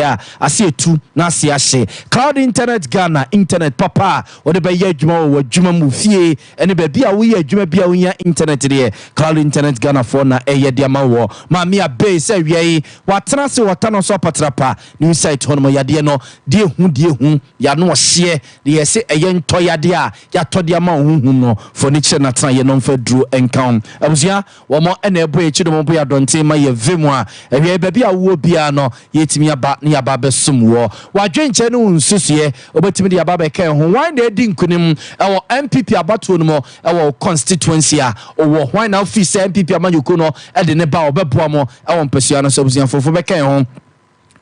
ya ase tu na ase ahye Cloud Internet Ghana internet papa wo de be ye adwuma wo adwuma mu fie ene ba bia wo ye adwuma bia wo nya internet de Cloud Internet Ghana for na eye de ma wo ma me abe se wiei watena se watano so patrapa new site hono yade no die hu ya no hye de ye se eye nto yade a ya to de ma hu no furniture na tran ye no mfa duro enkan abusua wo mo ene ebo e chido mo bo ya donte ma ye vemu a ewie ba bia wo bia no yetimi aba ne aba besum wo wadwenche no nsusuye obetimi de aba be kan ho wan de di nkunim ewo MPP abato no mo ewo constituency a owo wan na office MPP amanyuko no e de ne ba obeboa mo ewo mpesua no so abusua fofo be kan ho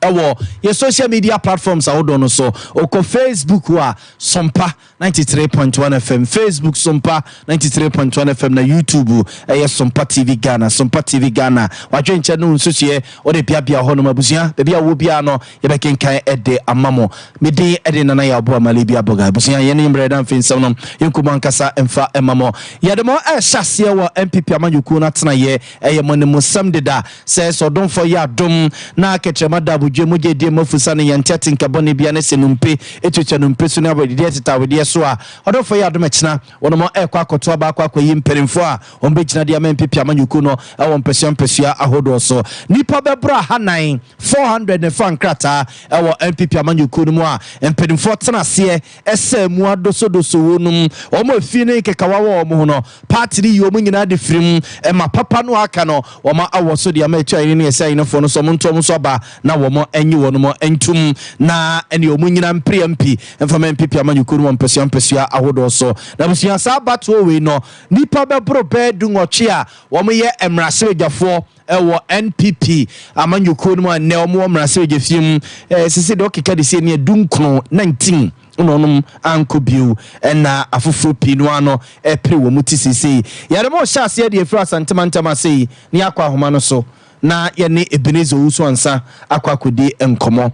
ewo your social media platforms awodo no so oko Facebook wa Sompa 93.1 FM Facebook Sompa 93.1 FM na YouTube Sompa TV Ghana Sompa TV Ghana wadwenche no nsusuye ode bia ho no mabusua bia wo bia no ye bekenkan ede amamo mede ede nana ya obo amale bia boga busua ye ne mbreda mfinsam no yenkumo ankasa emfa emamo ye de mo hyase wo MPP amanyuku na tena ye monemu sam deda say so don for ya dom na ketrema dabu dwemuje die mafusa ne yantete nkabone bia ne senumpe etwetwa numpe so na abodi teta wede so a odo for ya dom kina wono mo ekwa akoto aba akwa yi mperimfo a ombe kina dia MPP amanyuku no ewo mpesua ahodo so nipa bebra hanan 400 ne fankrata ewo MPP amanyuku no mu a mperimfo tena se ese mu adoso wonum omo afie ne kekawawo omo no party ni yomu nyina de firim ma papa no aka no woma awoso dia ma etwa ni ese yin fo no so montom so ba na womo enyi wono mo entum na ene omu nyina mpre MP mfama MPP amanyuku no mpesua ahodo so na busua sa bato we no nipa bebro bedu ngoche a womo ye emrase dwafo ewo NPP amanyuku no ne omo emrase dwafiem sisi de okeka de se ne dunkuno 19 unonum ankobiu ena afufuru pinu ano epre wo mutisisi yare mo hyase de efra santemantama sei ni akwa homa no so na yene Ebenezer usu ansa akwakodi enkomo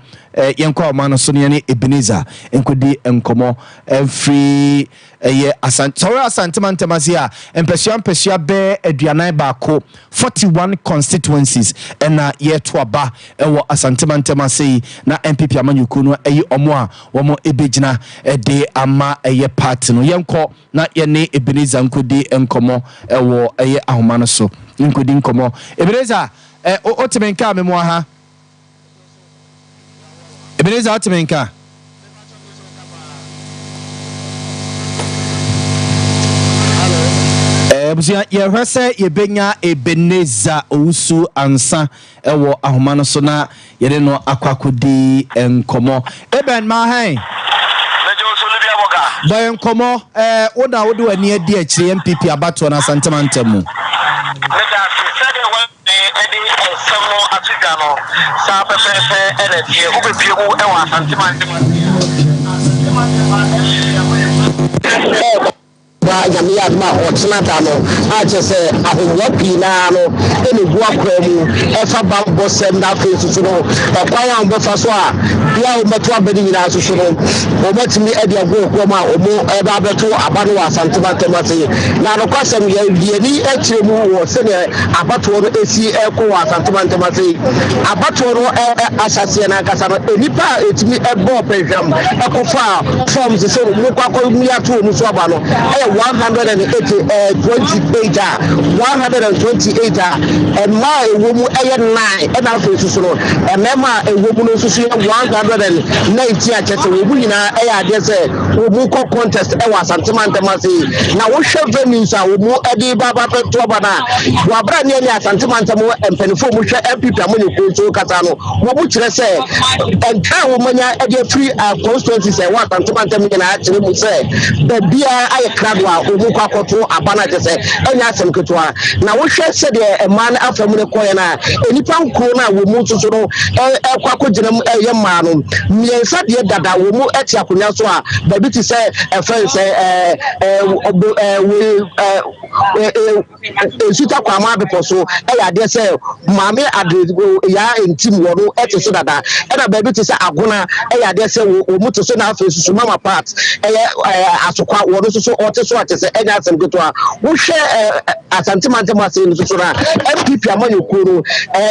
yenkwa omano so yene Ebenezer enkodi enkomo free ye asantemantamasia empesua be aduanan baako 41 constituencies ena ye toaba ewo asantemantamasi na MPP amanyuku no omo a womo ebegina de ama ye party no yenko na yene Ebenezer enkodi enkomo ewo ahoma no so enkodi enkomo Ebenezer otemenka memwa ha Ebenezer otemenka busia ye hwese ye benya Ebenezer ousu ansa ewo ahoma no so na ye no akwakodi enkomo eben ma han mejo so lu bia boga ba enkomo woda wodo ani adi akire MPP abato na santemantemu Samo Africano, Sapa Energy, Ubipiu, Ewa, Yamia ma otsnata no ache se ahonwa pina no ene bua kwamu efa bambo sem na fesu no kwa ya mbo fa so a bia o meto abedi nyina so no o matimi ede agwo kwama o mo eba beto aba no asantema temate na no kwasem ye ni etire mu wo se ne abato no esi ekwo asantema temate abato no asase na kasa no enipa etimi ebo pehwam ekofa forms se mu kwakwa mu ya to mu so aba no 128 and my woman 9 and after so and mema a woman no so 190 achete we bu nyina dey say we bu contest e wa santemante masi na wo hwe venues a wo mu edi baba peto bana wa bra ne ni santemante mo empenifo mu hwe MPP amoni ko kata no wo bu kire say enka wo manya edi free constituency say wa santemante mo na akire mu say da bia aye kradwa omu kwakoto abana jese enya asem ketwa na wo hwe se de man afamu ne koye na enipa nkro na wo mu tutu no kwakoginam ye ma no miensa de dada wo mu eti akonya so a ba bi ti se friends suta kwa ma be poso ya de se maame ade ya entim wo no eti so dada e na ba bi ti se agona ya de se wo mu tutu na afa susu mama part asokwa wo no so oteso atese enya asem ketwa wo hwe asantemante mase no so na MPP amanyuku no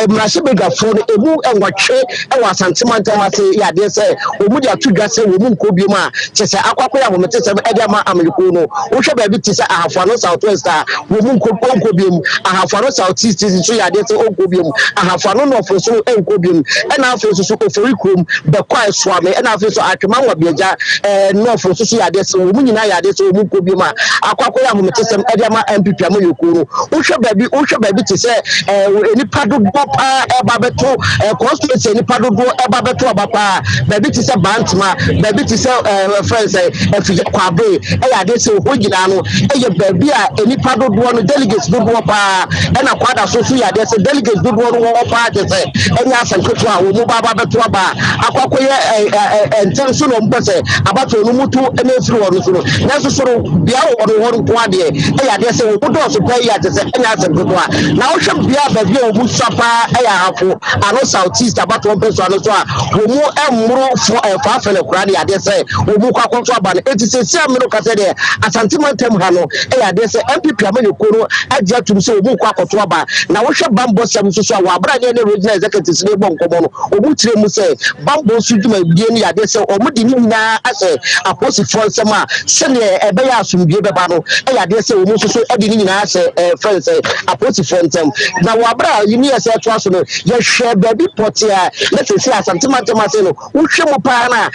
mrashe begafo no emu enwatwe e wa santimanta ma se ya de se omu dia tudwa se wo mu nkobiem a chese akwakoya wo mete se e dia ma ameriko no wo hwe ba bi ti se ahafano southwest a wo mu nkobiem ahafano southeast so ya de se nkobiem ahafano no ofo so nkobiem e na afo so oforikom be kwa swame e na afo so atwema wa biaja no ofo so ya de se wo mu nyina ya de se wo mu nkobiem a akwakoya wo mete se e dia ma MPP amayoko no wo hwe ba bi ti se enipa do pa e ba beto constituency enipa do e ba beto abapa ba bi ti se bantma ba bi ti se friends kwabe e ya de se ho gina no e ye ba bi a enipa do no delegates do pa e na kwada so ya de se delegates do no wo pa de se enya asanketo a wo mu ba beto aba akwakoye entenso no mpese abato no mutu e na efiri wo no so na so bia wo no nko ade e ya de se wo do so pa ya de se enya asanketo a na wo hwe bia ba bi o mu sapa e ya hafo ano southeast abato mpeso ano so a wo mu emmro fo fa fele kura ya de se wo mu kwa konso aba no etise si amino kase de asantimantem ha no e ya de se MPP amayoko no agya tum se wo mu kwa koto aba na wo hwe bambo sam so so a wa bra ne regional executive ne bo nkomo no wo mu tire mu se bambo su duma bie ni ya de se o mu di ni na ase aposi fo nsem a se ne e be ya asumdie be ba no e ya de se wo mu so so e di ni na ase friends aposi fo nsem na wa bra yini ase to aso no ye hwe baby potia let's say asantimantem ase no wo hwe mu pa na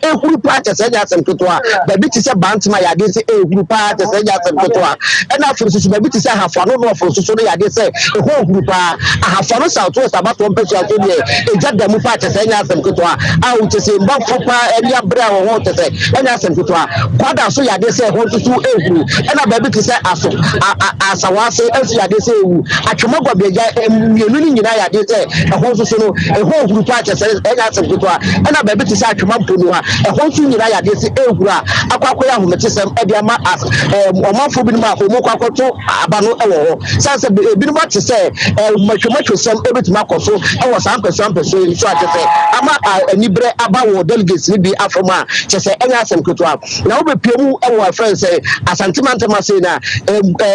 ehuru pa te se nya asem ketoa baby ti se bantma ya de se ehuru pa te se nya asem ketoa e na afro so baby ti se hafano no afro so no ya de se ehuru pa hafano southwest abato mpeso aso de eja da mu pa te se nya asem ketoa a wo te se mba fopa eni abra wo ho te se nya asem ketoa kwada so ya de se ho so ehuru e na baby ti se aso asawase enso ya de se ewu atwomagwa beja mienu ni nyina ya de se ho so no ehuru pa te se nya asem ketoa e na baby ti se atwomampo no ha ho so nyina ya de se ehuru a akwakoya homete sem e de ama omafo bi ma omo kwakoto abano e wo ho sanse bi no te se matwomachwo sem e betima koso e wo sampeso so ate se ama anibre aba wo delegates ni bi afoma che se enya asem ketoa na wo bepiemu e wo friends asantimantem ase na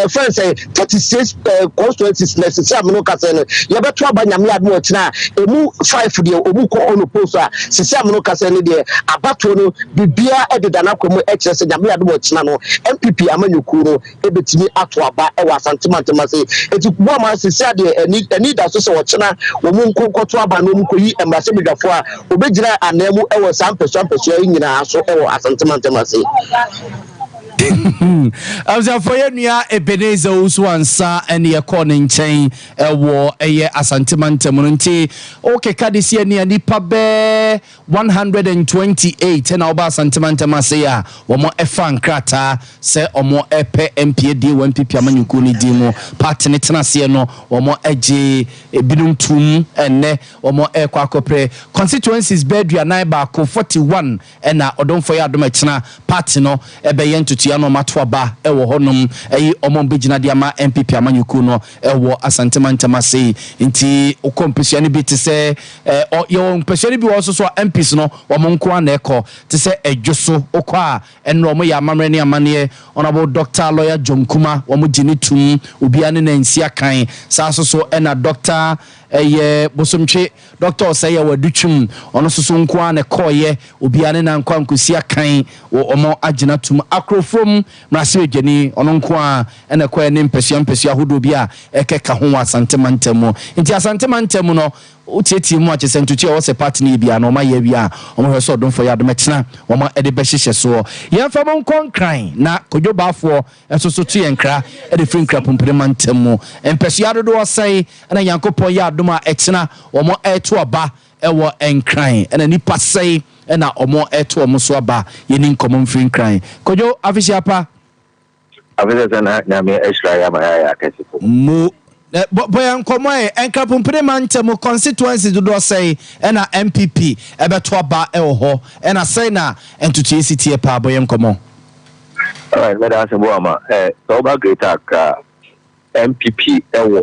friends 36 constituencies necessary amino kase no ye beto abanyame ade otina emu 5 de omu ko ono post a sisi amino kase ne de abato no bibia ededa na kwamu eche se nyame ade otina no MPP amanyoko no ebetimi ato aba e wa asantimantem ase eti bo ma sisi ade ani da so se wo chena wo mu nkokoto aba no mu koyi emase bedwafo a obegira anamu e wo sampeso nyina so e wo asantimantem ase Amza foyenua Ebenezer usu ansa ene ye kone nchen ewo eye asantimantem nti okeka disi ene nipa be 128 na oba asantimantem ase ya womo efa nkrata se omo epe MPD MPP amanyuku ni dimu party ne tenase no womo eje ebinum tum ene womo ekwa akopre constituencies bedua nine ba ko 41 ena odonfo ya adoma china party no ebe ye ntutu no matwaba ewo honom eyi omombegina dia ma MPP amanyuku no ewo asantimantem ase nti okompesiane bi te se yo mpesiane bi wo so MPs no omonko ana eko te se edwoso okwa eno omo ya amamre ne amane honorable Dr. Lawyer John Kuma omo gini tum obiane na nsia kan sa so ena Dr. bosomtwe Dr. say wadutwum ono so nko ana koye obiane na nkwa nkosia kan omo agina tum akrofom mrase ejeni ono nko a ena koye ne mpesiampesi ahodo bi a ekeka ho asantimantem nti asantimantem no utieti mu ache sentuti o se party ni bia no ma ye bia o mo so don for ya do metena o ma ede be hihye so ye fa mo nkran na kodwobafo esoso tu ye nkra ede free nkra pompremantem mu empesu ya do osai na yankopon ya adom a etena o mo eto aba ewo enkran na nipa sei na o mo eto o mo so aba ye ni nkomon free nkran kodwo afisia pa afisia na me extra ya ma ya akesifo mu boyan komoe enka pompremantem constituency do say na MPP ebeto aba ewo na say na entutu esitie pa boyan komo alright me da sembo ama so ba greater ka MPP ewo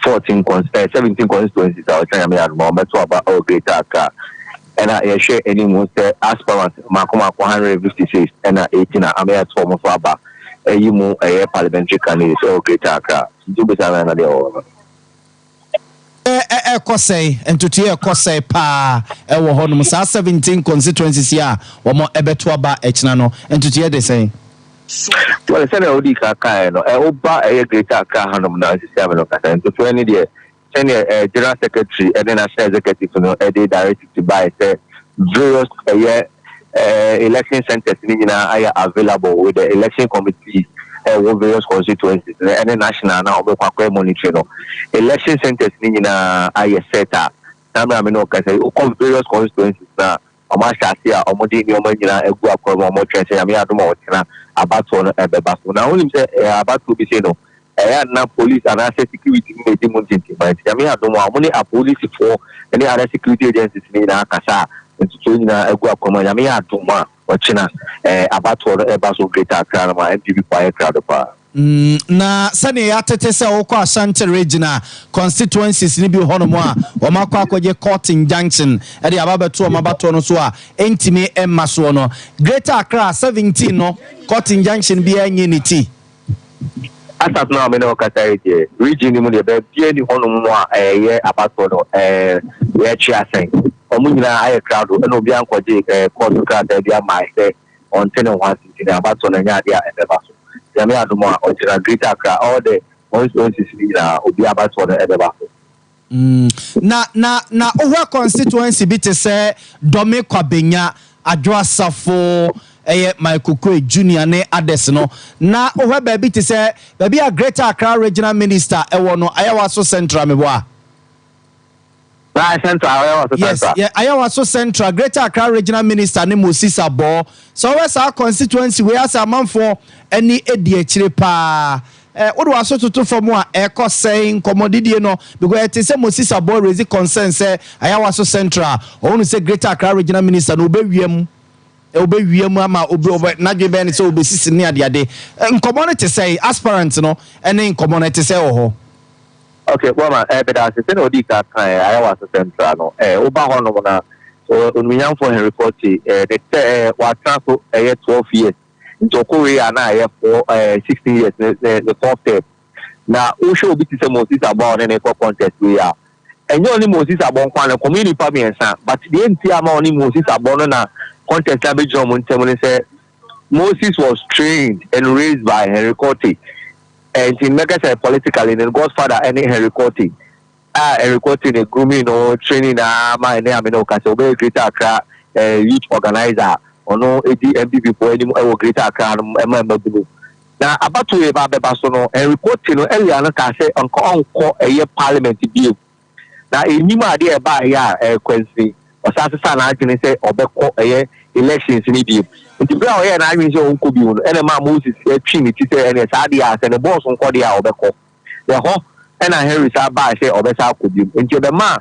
17 constituencies are trying me at moment to aba o greater ka na ye share any most aspirant makoma 156 na 18 amia to mo so aba eyimu parliamentary candidate so greater ka do better na dey ekosei entutu ekosei pa ewo honum sa 17 constituencies ya wo mo ebeto aba echina no entutu de sei. Well, send a week no oba a greater car hanum na system no kasa entutu any there send a general secretary and then national executive no a day directed to buy say various election centers are available with the election committee with various constituencies and the national now we monitoring no election centers are set up now I mean okay come various constituencies na omashasia omodi ni omanyina egu akwa omo twese ya me adoma otina about on ebeba so na only say about to be say no na police and security ni dey muntinti but ya me adoma amoni a police for any other security agencies ni na akasa ntutu nyina egu akwa ya me adoma ochina about on eba so greater crowd ma MPP quiet crowd pa na sani ya tete se okọ Ashanti regional constituencies ni bi honomo a o makọ akọje court injunction e de ababeto o mabato no so a entimi emma so no Greater Accra 17 no court injunction bi anyi ni ti asat na me no kata ije region ni mu de bi ni honomo a ye abato no ye chiasen omu nyina aye crowd e no bi ankoje court crowd e bi ama se on 10 1 city abato na nya dia e beba so Yami Aduma or Greater Accra all the constituencies obi about for the Edeba. Na over constituency bit say Dome Kwabenya Adwa Safo Michael Kwe Junior ne others no na over baby to say baby a Greater Accra regional minister ewo no Ayawaso Central meboa. Yes, yeah, Ayawaso Central Greater Accra regional minister ne Moses Abo. So where's our constituency we as a man for any ediachire pa. What was so to for more echo saying commodity no because it is Moses Abo raise concern say Ayawaso Central. Only say Greater Accra regional minister no be wiem. Obe wiem ama obe na dwe be ni say obe sisi ne ade ade. In community say aspirant no any in community say oh. Okay, well, but as I said, Odika, I was a central. No, Oba so Unmian for Henry Cotti, the what transfer 12 years into Korea and I for 16 years, the fourth step. Now, who should be the Moses about any contest we are? And you only Moses about one community permanent, but the entire only Moses about na contest. I be John said Moses was trained and raised by Henry Cotti. And in Megas politically, and Godfather any Henry Cotti. Henry Cotti, the grooming or training, my name, so very Greater Accra youth organizer, or no ADMP for any more Greater Accra, now, about to about the Basono, Henry Cotti, no, Eliana can say, Uncle a year parliament view. Now, in Nima idea about here, Quincy, or Sassan, I can say, or a year elections in the nti bra o ye na anwen se o nko bi no ene ma Moses e trinity say ene sa dia se ne boss nko dia obeko ye ho ena Henry sa ba se obesa akobi nti be ma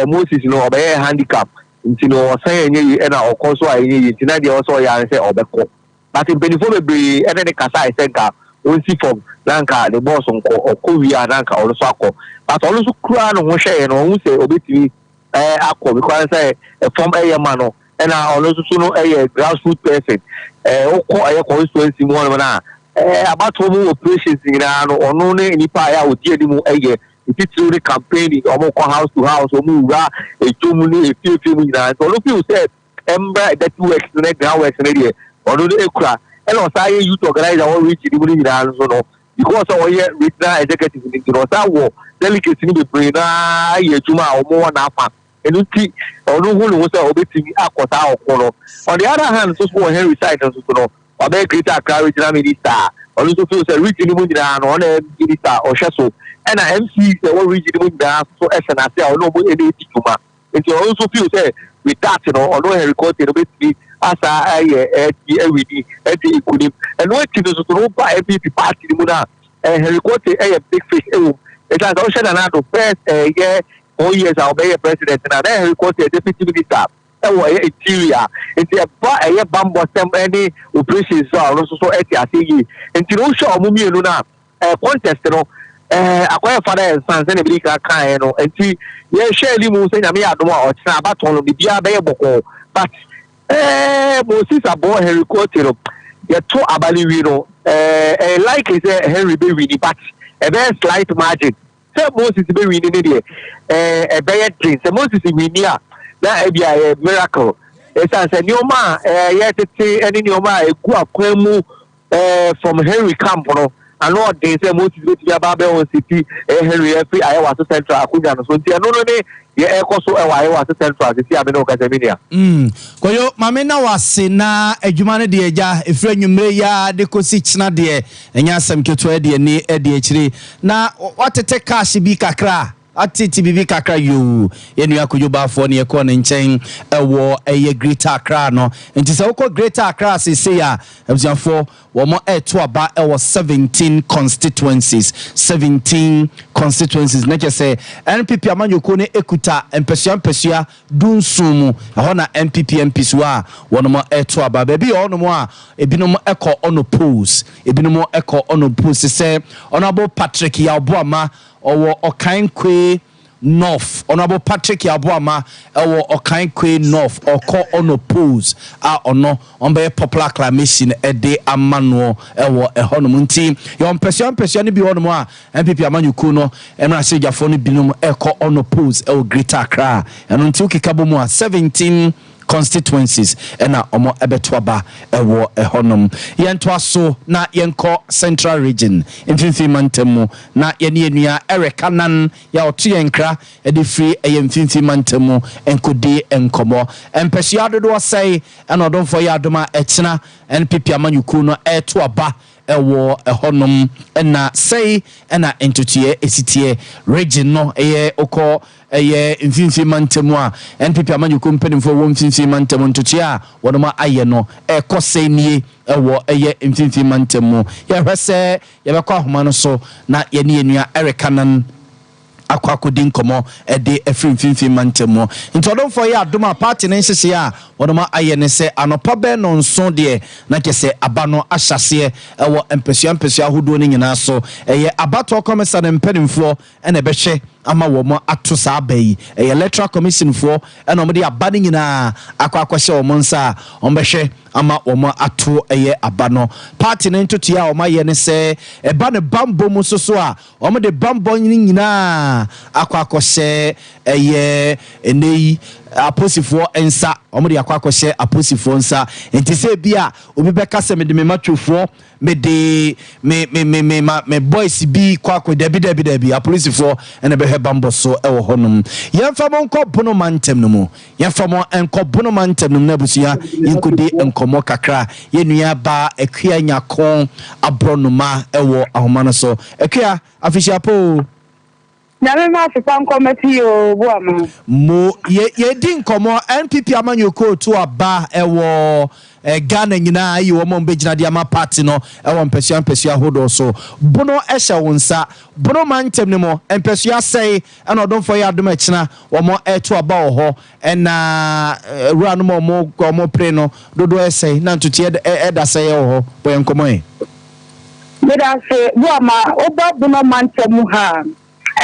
Moses no obe handicap nti no say enye ena okoso a enye nti na dia o so ya se obeko but benefo bebre ene ne kasa se nka onsi form nanka the boss nko okowia nanka o so akọ but o so kura no ho hwe no o se obetimi akọ because say form man no and I also know a grassroots person. A constituency one about home operations in or no any fire with the a year. If it's really campaigning or house to house or move a 2 million, a few minutes. So look, you said, Ember that you extend now, extended or no ekra. And also, you to organize our reach in the because our year regional executive in the war delegates in the brain, Juma or more than and you see, or no one was obeying Akota or Kono. On the other hand, so for Henry side, and so or be Greater Accra regional minister, or also feels a rich in the Mundan on a minister or Shasso, and a MC, the one region Mundan, so as an assay or no any Tuma. And you also feel say with that, or no Henry Court in a bit as I every and what to know by every party in Muna, and Henry Court a big fish. It has also another first year. 4 years I'll be a president and then he quote a deputy minister. Interior. It's a bamboo any operations are also so at the and to show Mumi Luna contest, acquire father and sons and a big kind and see, yes, Shelly Musa, I don't know, or Sabat on the Bia Bayaboko, but Moses are born Henry Cote, you're too Abalivino, like is a Henry Baby, but a very slight margin. say Moses be winning there a better thing say Moses winning na be a miracle esa say nyoma yes tete any nyoma eku akwemu from Henry Camp no and all they say Moses go to Ababe on city Henry every Iowa Central akunya no so ntia no ne ye ekoso Iowa Central this year be no Casemania koyo mame na wase na adwuma ne de eja efra nwumre ya de kosi china de enya asem keto de ni de akire na watete cash bi kakra atiti bibi kakra yo yenu akojoba fo ne ekọ ne nchen ewo eye Greater Accra no nti se wokọ Greater Accra se ya abusiafo wo mo eto aba ewo 17 constituencies na kese NPP amanyoko ne ekuta empesua dunsumu ho na MPs wa wono mo eto aba ba bi ono mo a ebinom ekọ onopose se Honorable Patrick Yaboama owo Okankwe North Honorable Patrick Yaboama owo Okankwe North oko onopose a ono onbe popular acclamation ede amano ewo ehonum nti yo mpesua ne bi honom a MPP amanyuku no emra sejafo no binum eko onopose ewo Greater Accra eno nti ukikabo mu a 17 constituencies ena omo ebeto aba ewo ehonum yento aso na yenko Central Region mfimfi mantemu na yene enua erekanan ya otu yenkra ede free mfimfi mantemu enkodi enkomo empesua dodo say ena odonfo ya adoma echina NPP amanyuku no eto aba ewo ehonum ena say ena entutie esitie region no eye oko eye mfimfi mantemu a NPP amanyuku mpenimfo wo mfimfi mantemu ntutia wonoma aye no ekose nie ewo eye mfimfi mantemu ye hwese ye bekọ ahoma no so na ye ne enua erekanan akwakodi nkomo ede efrimfimfi mantemu nti odonfo ya adoma party ne nhese ya wonoma aye ne se anopa be no nso de na kese abano ahyase ewo empesua hodo ne nyina so eye abato komisa ne mpenimfo ene behwe ama womo ato sa abai electoral commission for ena omde abane nyina akwakwahye womo nsa ombehwe ama womo ato eye abano party ne ntoto ya womo ye ne se eba ne bambo mu soso a omde bambo nyina akwakwahye eye enei aposifo ensa omde akwakwahye aposifo nsa enti se bia obi beka se me de me matwofo me de me boys bi kwakwe debi aposifo ene be bambo so ewo honum yemfamo nko bono mantem no mu yemfamo enko bono mantem no na busia yinkodi enkomo kakra yenua ba ekua nyakon abronoma ewo ahoma no so ekua afishapo nyame ma fifa nkomati o boama mo ye di nkomo NPP amanyoko to aba ewo Ghana nyina ayi wo mo mbegina dia ma party no ewo mpesua hodo so bono ehye wonsa bono mantem ne mo mpesua sei ena odonfo ya adoma kina wo mo eto aba ho ena rua no mo pre no dodo esei na ntutie eda sei ho boye nkomo e meda se boama oba bono mantem ha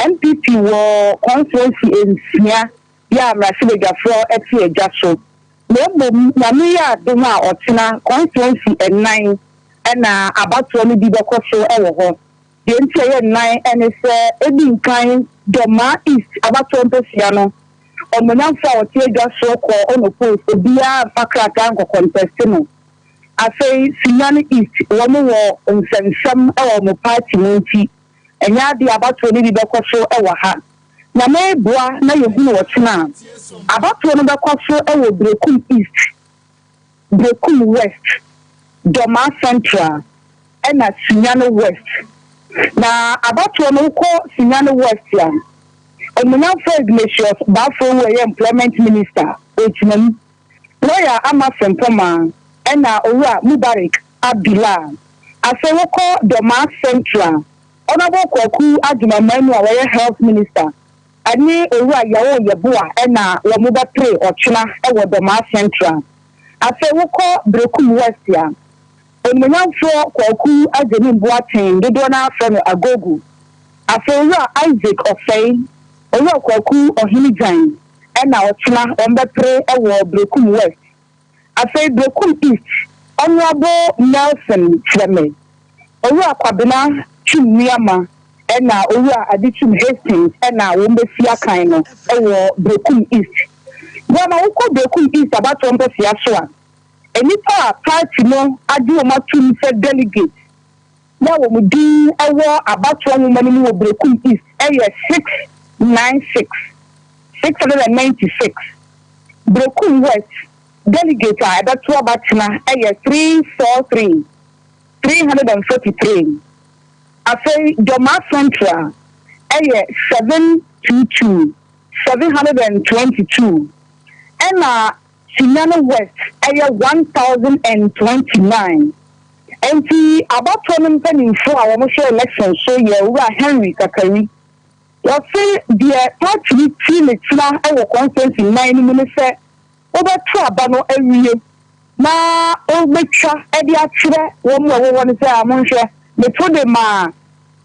MPP wo conference ensia ya mrasibegafo eti ejaso lebo nyame ya doma otina conference en9 ena abato no bi bekoso ewo ho de ntie ye 9 ene se ebi nkan doma east abato mpesia no omunamfa otie ejaso ko ono post obia fakrata nko contest no afei sinyane east wo mo wo nsensem ewo mo party nti enya de abato no bi bekoso ewo ha na mebua na yehunu wotina abato no bekoso ewo Brekum East Brekum West Doma Central ena Sinyano West na abato no ko Sinyano West ya omunamfo Ignatius Bafo we employment minister otinam lawyer ama Sempoma ena owura Mubarak Abdullah afewo ko Doma Central Honorable Kwaku Adumamanu our health minister ani owura yawo yeboa ena wo mo ba pray ochina ewo Doma Central afewo ko Brekum West ya omunamfo Kwaku Adeni Boaten dodo na afro agogo afewo Isaac Ofei owura Kwaku Ohinijan ena ochina ombe pray ewo Brekum West afei Brekum East Honorable Nelson Fleme owura Kwabena Chimiama ɛna owura Adichum Hastings ɛna wɔn bɛsi akan no ɛwɔ Brekum East. Wɔn a wɔkɔ Brekum East abatɔ mpɛsia so a enipa a party no adi wɔn atum sɛ delegate na wɔn din ɛwɔ abatɔ nwoma no mu wɔ Brekum East ɛyɛ 696. Brekum West delegate a ɛbɛto abatena ɛyɛ 343. Afei Joma Central ɛyɛ 722. Ɛna Sinyano West ɛyɛ 1029. Enti abatɔ no mpanimfo a wɔn hyɛ election so yɛ wura Henry Kakari. Wɔsi deɛ party ti ne tena ɛwɔ constituency 9 no mu ne sɛ wɔbɛto aba no awie na wɔbɛtwa ɛde akyerɛ wɔn a wɔwɔ ne sɛ amonhwɛ meto de ma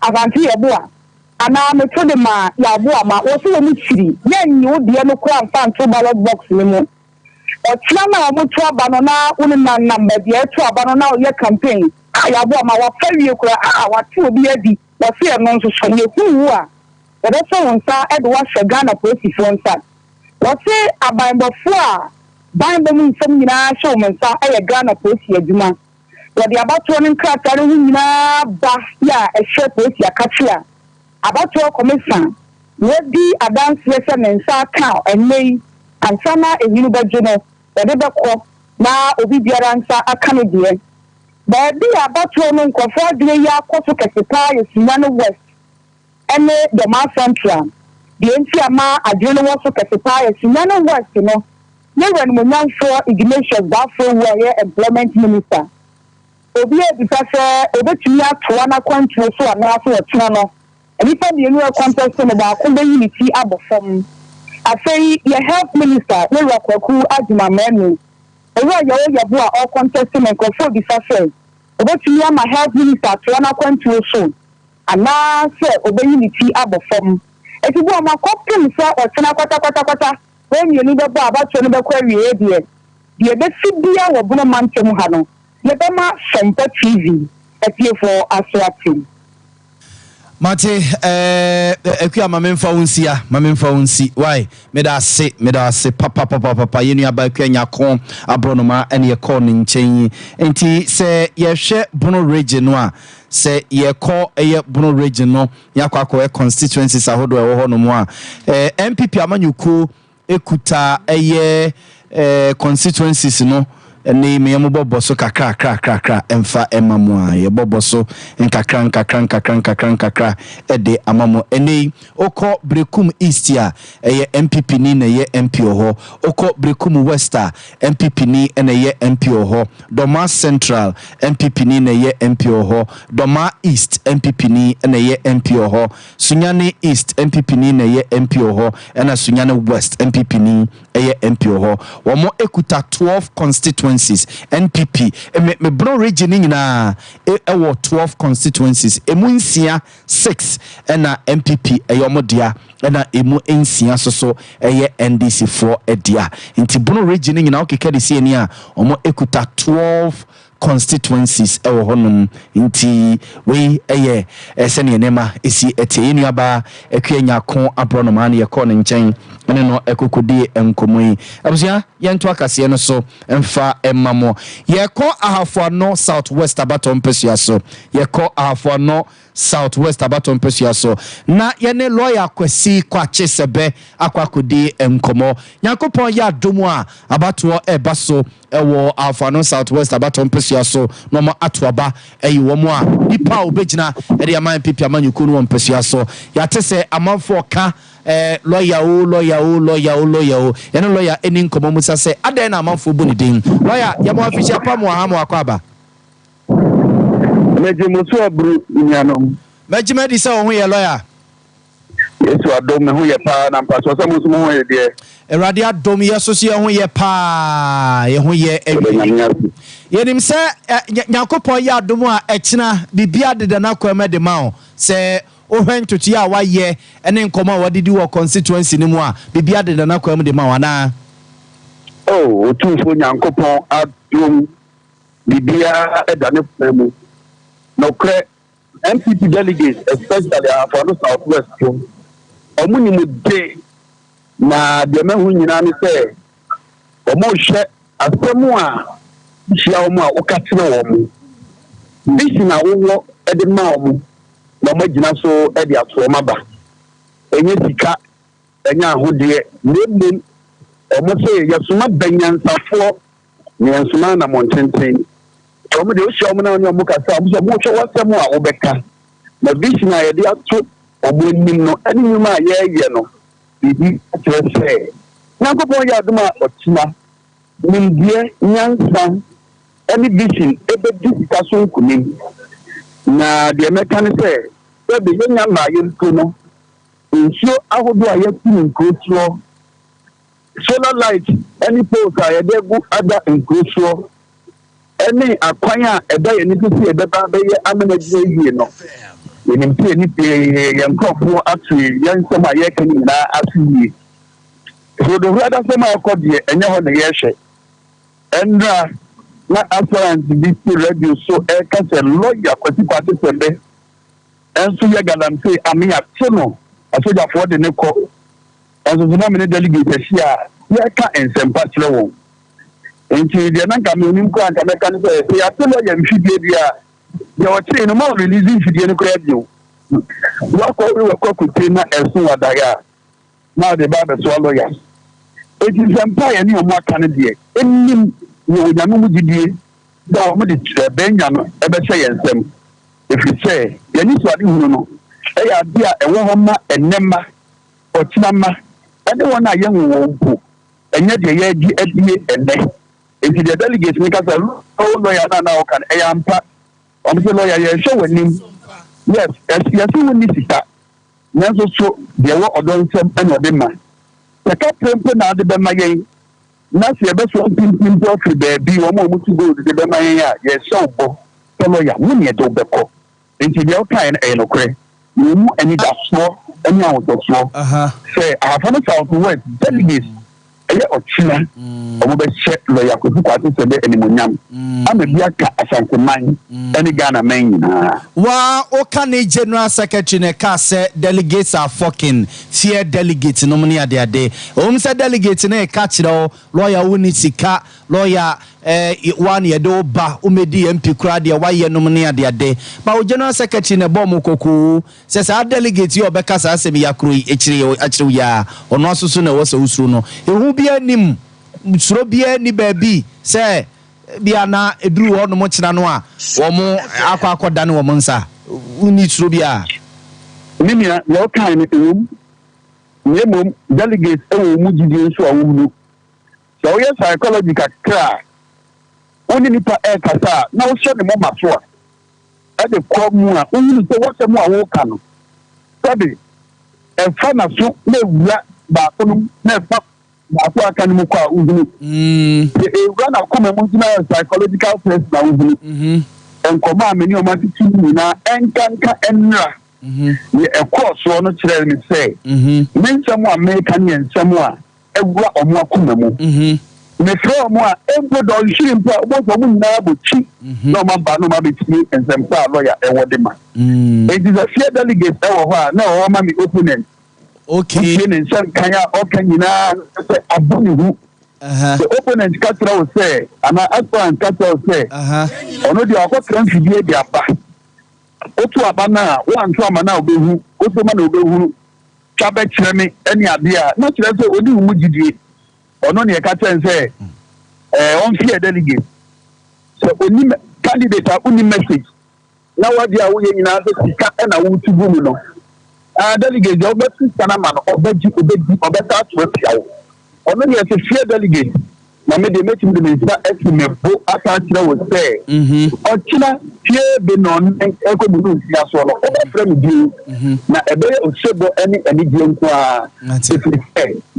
avanti yɛboa anaa meto de ma yɛaboa ma wɔsi wɔn kyiri yɛn nyi wo deɛ no kora mfa nto ballot box ne mu ɔtena na wɔn to aba no na wɔn nam baabi a ɛto aba no na ɔyɛ campaign a yɛaboa ma wɔfa wie kora a wɔate obi adi wɔsi ɛno nso so yɛ kuwu a wɔbɛsɔ wɔn nsa ɛde wɔahyɛ Ghana polisifoɔ nsa wɔsi abanbɔfo a banbɔ mu nsɛm nyinaa hyɛ wɔn nsa ɛyɛ Ghana polisi adwuma wɔde abatoɔ no nkrataa no ho nyinaa ba yɛ a ɛhyɛ polisi akakye a abatoɔ kɔmisa wɔdi adanseɛ sɛ ne nsa aka ɛnɛ yi ansa na ehinu bɛgye no wɔde bɛkɔ na obi biara nsa aka no deɛ baabi abatoɔ no nkɔfoɔ adwene yi akɔ so kɛse paa yɛ Sinyano West ɛne Joma Central deɛ nti ama adwene no wɔ so kɛse paa yɛ Sinyano West no ne wɛn mo nyanfoɔ Ignatius Bafo wɔ yɛ employment minister obi ebisa sɛ obetumi atoa na kwantuo so anaa so wɔtena no nipa mmienu a contest no baako bɛyi ne ti abɔ fam afei yɛ health minister ne Rakwaku Adwumamanu owura yɛwɔ yɛbo a ɔcontest no nkɔfoɔ bisa sɛ obetumi ama health minister atoa na kwantuo so anaa sɛ obɛyi ne ti abɔ fam eti bu ɔmo akɔpem sɛ ɔtena kwata wɔn mmienu bɛbɔ abatoɔ no bɛkɔ awie deɛ bɛsi bia wɔ bono mantam ha no yɛbɛma Sompa TV atiefo aso atem Mate akua mamemfa wonsi why meda ase papa yenu aba akua nyako abronoma ene ye call ne nchen enti se ye hwe bono region no a se ye call eye bono region no yakwa constituencies ahodo ewo ho no mu a MPP amanyuko ekuta eye constituencies no ene me yemo bobo so kakra emfa emamu a ye bobo so nkakra ede amamu ene okọ Brekum East a eye MPP ni na ye MP oho okọ Brekum West a MPP ni na ye MP oho Doma Central MPP ni na ye MP oho Doma East MPP ni na ye MP oho Sunyane East MPP ni na ye MP oho ena Sunyane West MPP ni eye MP oho womo ekuta 12 constituencies NPP me bro region nyina ewo 12 constituencies emu nsia 6 ena MPP eyomodia ena emu nsia so eye NDC 4 edia nti bro region nyina okeka de sie ni a omo ekuta 12 constituencies ewo honum nti we eye esene enema esi etie nuaba ekua ko abronoma na ye ko ne nchen ene no ekokodi enkomoi abusia yento akase no so emfa emamo ye ko ahafo no southwest abaton pesua so ye ko ahafo no southwest abaton pesua so na ye ne lawyer kwasi kwache sebe akwakodi enkomo yakopon ya domu a abato ebaso ewo ahafo no southwest abaton pesua so no ma atoaba eyi wo mo a nipa obegina ede aman pipi amanyuku no pesua so ya tese amanfo ka lawyer yana lawyer eni nkomo musa se adan na amanfo bu ni din lawyer ya mo afisha pa mo ha mo akwaba mejimusu abru nyano mejimedi se ohun ye lawyer yesu adom me hu ye pa na mpaso se musu mo hu ye de erade adom ye so se hu ye pa ye hu ye yenim se nyakopon ye adom a ekina bibia de na kwama de ma o se ohwentutu ya waye ene nkoma wadidi wo constituency ni mu a bibia de na kwam de ma wana otumfo nyankopon adom bibia edane famu no kre MPP delegates, especially for the Southwest, day na the men who you say, share as someone, she almost catch no this is now at the mom, no major so at the Asomaba. And yes, he cut, and now who dear, name, almost say, Yasuma Benyan Safo, Yansumana Mountain. Some of the showmen on your book are some what's more, Obeka. The vision idea took or winning no any human, no. Did say, Nago Yaduma or China, Mindia, Yansan, any vision, ever discussion could mean. Now, the American say, well, the young man, Puno, ensure I would do a young crucial solar light, any post I had other in crucial. Any acquire a day and to see a better day, I'm in a day, no. In any young couple, actually, young summer, yakin, actually. So the rather summer called you and you want the year. And not after this radio, so I can say, lawyer, participant. And so you can say, I mean, at Sono, I said, I for the Nico. As a nominate delegate, here, I can't and some patch level. Nti de na kam onim ko anta meka ne say ya telo ya mfidie bia ya o tire no ma release mfidie ne ko ya bio wa ko kuti na esu wadaya na de ba be so lawyer eti sempa ya ni o mo aka ne de enim wo nya no mu gidie da o mo de benya no e be hye yensem efi say ya ni so ade hunu no e ya bia e wo ho ma enema o tinama ade wona ye hu wo mpo enye de ya di adie ene. If the delegates make us a lawyer now can ampa, obviously lawyer, you show him. Yes, yes, you will need it. Nanso so there were odon sem and obema. The captain na de bema yen. Na se be so pin profit be o mo to go de bema yen ya. Yes, so bo. Lawyer, we need to beko. Into the kind e no kre. You any that so any out so. Say I from the Southwest delegates. Or China, or lawyer could do any munyam. I'm a Biaka Asante man, any Ghana man. Wow, Okane General Secretary Nekase delegates are fucking fear delegates nominee at their day. Said delegates in a catch lawyer Unisika, lawyer one year do ba umedi MP Kradia, why ye nominee at their day. But General Secretary Nebomu Koku says our delegates your Becas Asemi Yakuri, actually, ya, or no sooner was a usuno. It will be a nim, Srobia ni baby, say. Biana edru ono mo china no a wo mo akwa dan wo monsa uni trobia nimia yo kan ni mum delegates e wo mu gidi nso a wo nu so we psychology kakra oni nipa e kasa na wo hye ne mo maso a e de ko mu a oni se wo se mu a wo ka no sabi e fa na so na wura ba ko no na fa Aku akan muka uzuni. Run a common psychological test na uzuni. And command many of my teaching na enkanka enra. A course one to me say. Men someone make and someone a or more kumamu. Me throw more every dog shooting what a woman now but cheap. No man no between and some lawyer and what demand. It is a fear delegate over no mammy opponent. Okay. In some kind of say abunihu. The opponent Castro will say, and I aspirant Castro will say, or no, the other country be their back. Otu abana, one trauma now be who, also man will be who, Chabet Chemi, any idea, not to say, what do you or no, near Castro and say, on fear delegate. So, only candidate are only message. Now, what they are winning in other and I want to go. Delegate, the Obeti Sanaman, Obeti, Obeta to Repia. Only as a fair delegate, Mamma de Metin the Minister estimate, Atachina would say, or China, Pierre Benon, and Echo Munu, Yaswallow, or friend you, now a day of Sebo, any Jim,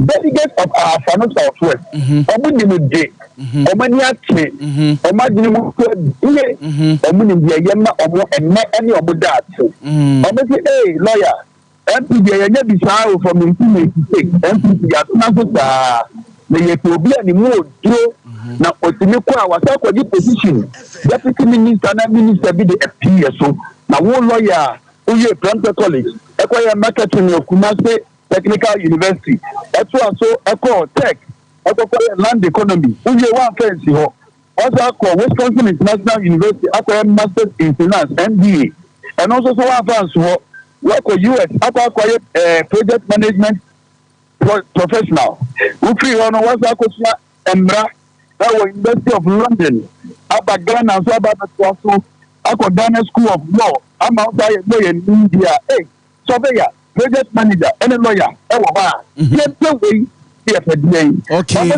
delegate of our Fano Southwest, or Munim Day, or Maniac, or Madinum, or Munim Yama, or any of that. Or maybe, lawyer. MPD ya bisao from implement state MPD ya tunasota na yetobia ni mo dro na otimekwa wasa kwa position deputy minister na minister bi de appear so na wo lawyer uye Brantford College ekoye marketing Kumasi Technical University eko tech ekoye land economy uye one fence ho also called Wisconsin International University acquire Masters in Finance MBA and also so one fans for work for US acquire project management professional. We free on was acquire Emra our University of London about Ghana and so about also acquire Ghana School of Law. I'm outside in India. Hey, surveyor, project manager, any lawyer, Okay.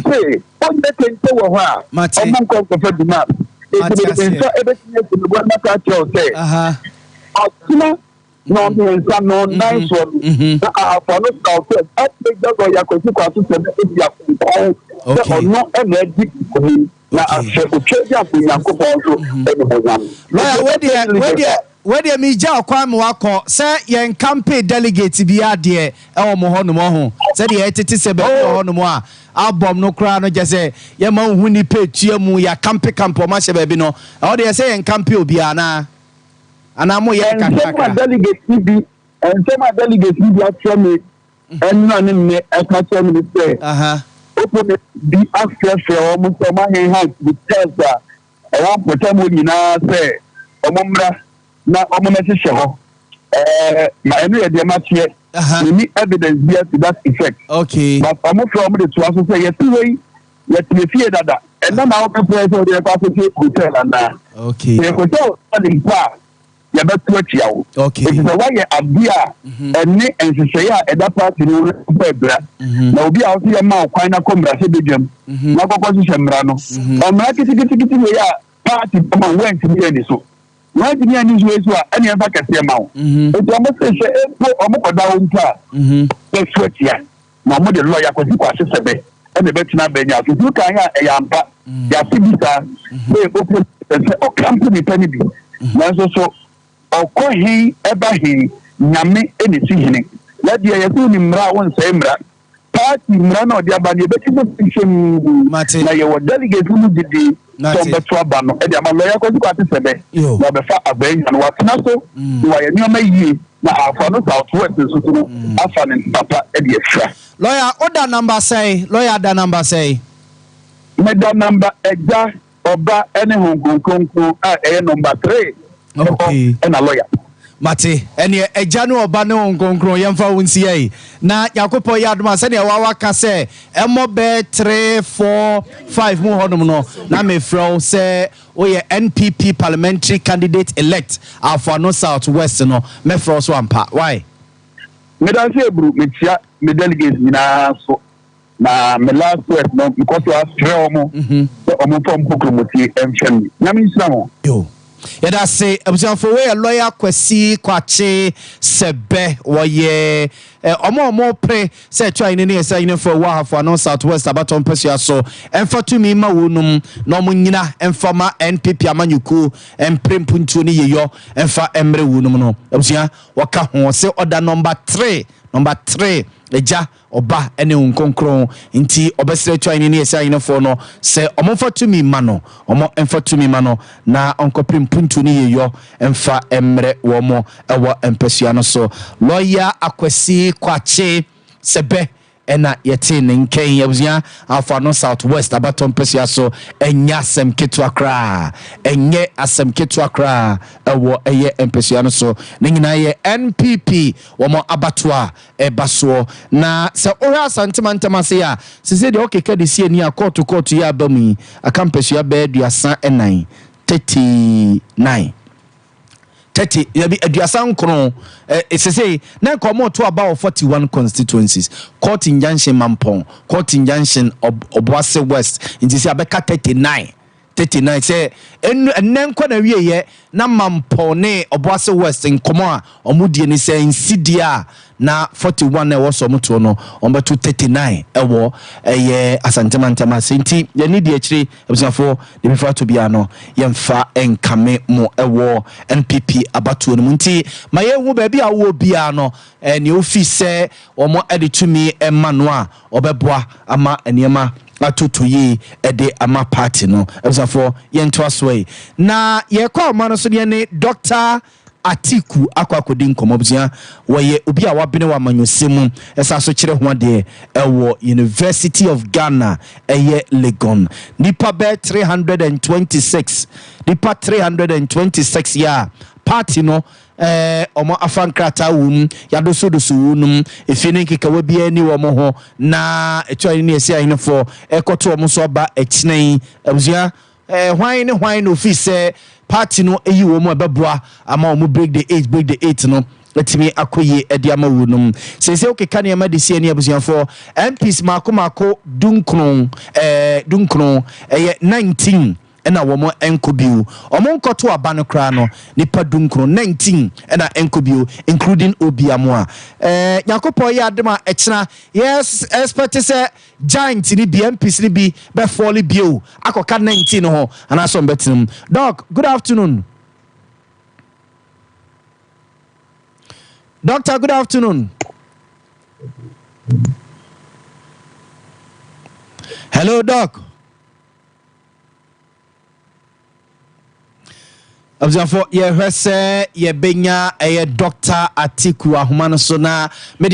Where the meja kwam wako say yen campaign delegate bi ade e wo mo ho no mo ho say the etete se be ho no mo a album no kra no je say ye ma hu ni petua mu ya campaign campo ma she be no e wo de say yen campaign obi ana mo ye kakaka delegate bi and say my delegate bi after me and no me e ka tell me say open be after o mo so ma hen house with test e wan put mo ni na say omomra na omomese ho ma enu ye de ma tie we need evidence here to that effect. Okay, but omo from the to also say yet me fear that and now our people so they pass to hotel and okay the hotel in pa ya betu atia. Okay, it is a why abia eni ensese ya e da party no bebra na obi a so ya ma kwan na komra se bedwam na kokko so mra no omra kitikiti we ya party ma went be any so why did you use ways any ever can see amount? It's almost a down to sweat here. Now, the lawyer could do what she said, and the better not be out. If you can a yampa, ya sibisa, they open and say, oh, come to me, penny. So, or call he, ever he, Yami, any seasoning. Let the Yasun Mra one same rat. Party Mrano, the Abani, but you don't think now you were delegate who did the Sompa Bano, and the Malaya could do what she said. You have a fat abang and what's not so. You are a new may now for no southwest, so I found in Papa Eddie. Lawyer, what that number say? Lawyer, that number say? Made that number exact or ba any Hong Kong, number 3. Okay, and a lawyer. Mate, and ye a Janu Bano Gonkro, Yamfa Wincie. Na Yakopo Yadma said, Wawaka say, Emo be 3, 4, 5 more honomo. Na me fro say, oh, ye NPP parliamentary candidate elect, Alpha no Southwest, no, me fro swampa. Why? Me don't say, Bru, me delegates, so. Na me last word, no, because you have 3 or more, so I'm from Kukumoti and Chen. Yamin Samo. Yo. Yada say for we a lawyer kwesi kwache sebe woye omo pre say try ni say you for wa for no Southwest abaton pesia so emfa to me ma wonum no mo nyina emfa ma NPP amanyuku emprempuntu ni yeyo emfa emre wonum no abusia waka ho say order number 3 eja oba ene nkonkron nti obesere twa ni esa yin for no se omfa tumi ma no omo emfa tumi ma no na onkoprim puntu ni yeyo emfa emre wo mo ewo empesua no so lawyer Akwesi Kwache sebe ena yete ne nken yabuzia Alpha no Southwest abaton pesia so enya asem ketu akra enye asem ketu akra ewo eye empesua no so ne nyina ye NPP wo mo abatwa ebaso na se ora santimantama se ya se de okeka de sie ni akoto ya abamu akampesua be aduasa enan 39 30 yabi aduasan kron say na komo to about 41 constituencies court injunction mampon court injunction Obuasi West inti say abeka 39 say enen kwa na wieye na mampone Obuasi West nkomo a omudie ni say insidia na 41 na wo so muto no ombeto 39 ewo asantema senti ye ni de akire ebusafo de bifa to bia no yemfa enkame mo ewo NPP abatu no munti maye hu ba bia wo bia no ne ofise omo editumi emma no a obeboa ama eniema atutu yi ede ama party no ebusafo ye nto asoi na ye kwa ma no so ne Dr. Atiku akwakodi nkomobzia waye obi a wabene wa manyosemu esa so kire ho de ewo University of Ghana eye Legon nipa be 326 nipa 326 ya party no omo afankrata wum yadosodoso wunum efini kikawa bia ni wo mo ho na echo ni esi ahinfo ekoto omo so ba ekinan abuzia hwan ne hwan no office party no eyi wo mo beboa ama wo break the 8 no letimi akoye ediama wunum sese okeka ne ma de sie ne abusuafo MPs mako dunkron 19 ena womo enkobiu omo nkoto abano kra no nipa dunkro 19 ena enkobiu including obiamoa yakopo ya adema echina yes expect say giant ni BMPs ni bi be fall bio akoka 19 ho ana so mbetinum doc good afternoon doctor good afternoon hello doc Abzafo ye hwese ye benya Dr. Atiku ahoma so na me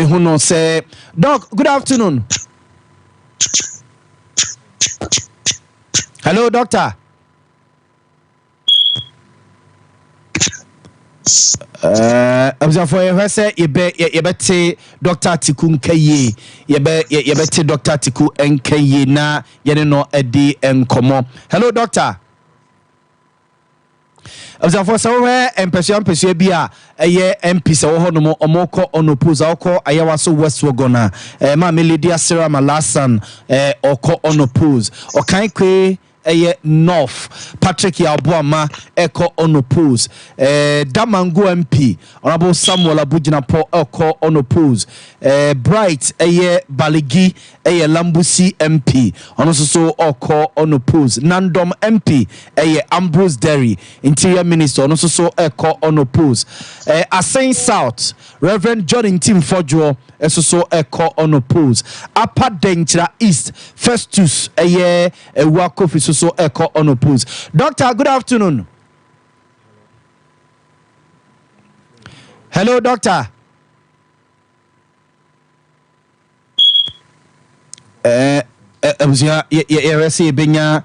huno say doc good afternoon. Hello doctor. Abzafo ye hwese ye bete Dr. Atiku nkaye ye bete Dr. Atiku nkaye na ye no edi enkomo. Hello doctor. Abzafo sawo empesua bia eye MP se wo hono omoko onopose oko ayawa so West Wogona ma Melody Asira Malasan oko onopose okan kwe eye North Patrick Yabuama eko onopose Damango MP Honorable Samuel Abujinapo eko onopose Bright eye Baligi eye Lambusi MP onososo oko onopose Nandom MP eye Ambrose Derry Interior Minister onososo eko onopose Asain South Reverend John Intim Fojo esoso eko onopose Upper Denchira East Festus eye Wakofi so echo onopose. Doctor, good afternoon. Hello, doctor. Resi benya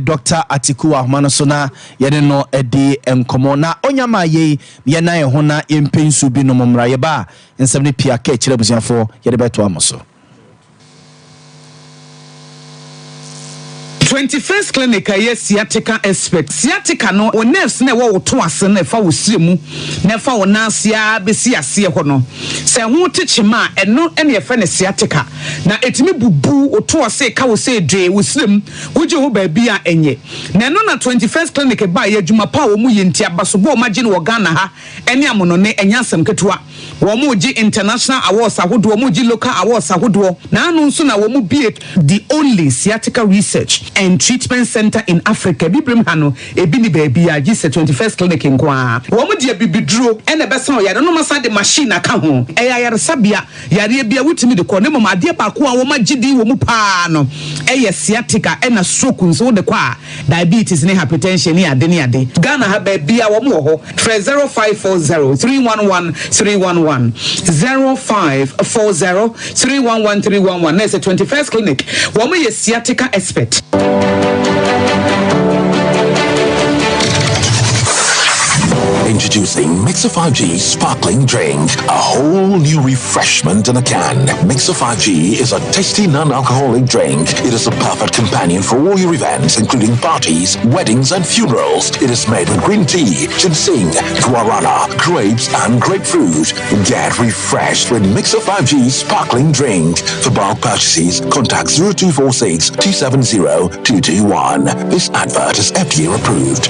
Dr. Atiku ahoma so na ye no edi enkomo na onyama ye na ye ho na empensu bi no momra ye ba nsem ne pia ka kire busiafo ye de beto amoso 21st clinic yes sciatica expert sciatica no o nerves na wo to ase na fa wo siremu na fa wo nasia besi ase ho no se ho techima eno ene ye fa ne sciatica na etimi bubu o to ase ka wo se dwe wo sirem wo je ho ba bia enye na eno na 21st clinic ba ye adwuma pa wo mu ye ntia baso bo ma gine wo Ghana ha ene amono ne enya asem ketua wo mu gi international awards ahodo wo mu gi local awards ahodo na anu nso na wo mu be the only sciatica research and treatment center in Africa. Bibrim hano ebi ni baby a gise 21st clinic nkwa. Wo mu de bibiduro ene be san yare no masa de machine aka ho. Eya yare sabia yare bia wutimi de ko ne mama de ba ko a wo magidi wo mu pa no. Eye sciatica ena stroke nso de kwa diabetes ne hypertension ne ade ne ade. Ghana ha ba bia wo mu ho 0540 311 311 0540 311 311 na 21st clinic. Wo mu ye sciatica expert. Introducing Mixer 5G Sparkling Drink, a whole new refreshment in a can. Mixer 5G is a tasty non-alcoholic drink. It is a perfect companion for all your events, including parties, weddings, and funerals. It is made with green tea, ginseng, guarana, grapes, and grapefruit. Get refreshed with Mixer 5G Sparkling Drink. For bulk purchases, contact 0246 270 221. This advert is FDA approved.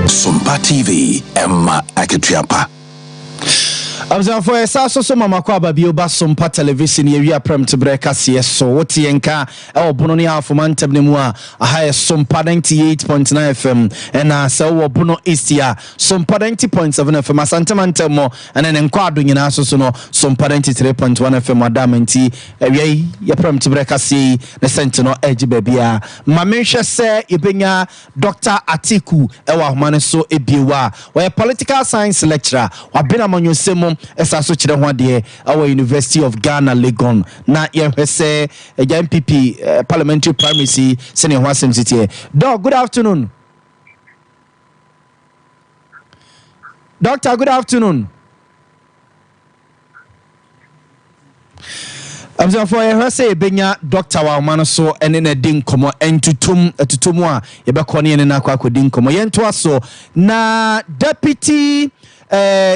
Sompa TV, Emma Akitiapa. Abza for esa so mama kwa ba bioba Sompa television ye wi prem to break ase so wote yenka e obono ne afoma ntabne mu a aha Sompa 98.9 FM ena se wo bono Eastia Sompa 90.7 FM asantamanta mo ena ne nkwa ado nyina so no Sompa 93.1 FM adamanti ewi ye prem to break ase ne sent no eji bia ma menhwe se yebenya Dr. Atiku e wa homane so ebiewa we political science lecturer wa bena manyosemo esa so kire ho de our University of Ghana Legon na ye hwese MPP parliamentary primacy sene ho asem sitie. Doc, good afternoon. Doctor, good afternoon. For ye say benya Dr. Waumano so ene na din komo entutum a ye be kone ne na akwa din komo ye nto aso na deputy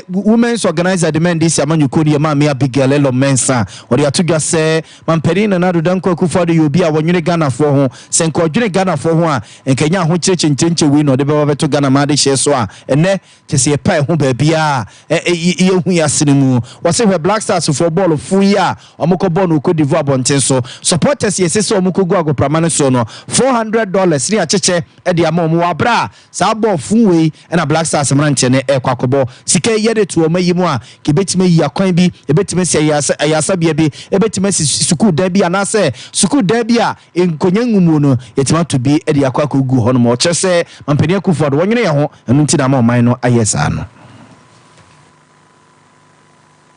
women's organizer demand this amanyuko di ma me Abigail Elo Mensa ori atudwa se mampeni na do danko akufo de yobi a wonwene Ghana fo ho senko odwene Ghana fo ho a enkenya ho chirechenche wi no de be beto Ghana ma de hye so a ene kese pa ho ba bia ye hu ya sinemu wose hwe Black Stars for ball fu ya omoko ball no Cote d'Ivoire bonten so supporters ye se omoko go agopramane so no $400 ni acheche e de ama omo abra sa ball fu we na Black Stars mranche ne kwakobo sika yede to omayimu a ke betime yi akwan bi e betime se ayasa bia bi e betime school da bi anase school da bi a enkonya ngumu no yetima to bi e de akwa kogu ho no mo chese mampani akufo do wonwene ye ho enu nti na ma oman no ayesa no